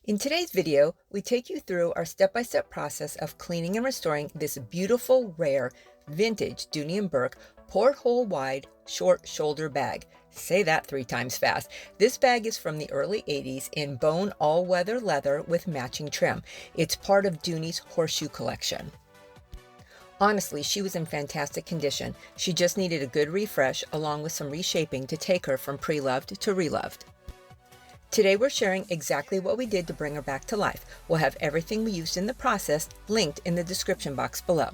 In today's video, we take you through our step-by-step process of cleaning and restoring this beautiful, rare, vintage Dooney Bourke Porthole wide short shoulder bag. Say that 3 times fast. This bag is from the early 80s in bone all-weather leather with matching trim. It's part of Dooney's Horseshoe collection. Honestly, she was in fantastic condition. She just needed a good refresh along with some reshaping to take her from pre-loved to reloved. Today we're sharing exactly what we did to bring her back to life. We'll have everything we used in the process linked in the description box below.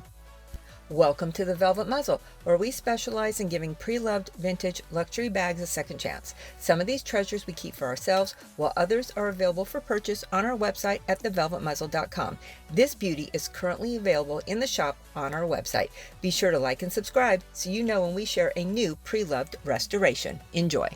Welcome to the Velvet Muzzle, where we specialize in giving pre-loved vintage luxury bags a second chance. Some of these treasures we keep for ourselves, while others are available for purchase on our website at thevelvetmuzzle.com. This beauty is currently available in the shop on our website. Be sure to like and subscribe so you know when we share a new pre-loved restoration. Enjoy.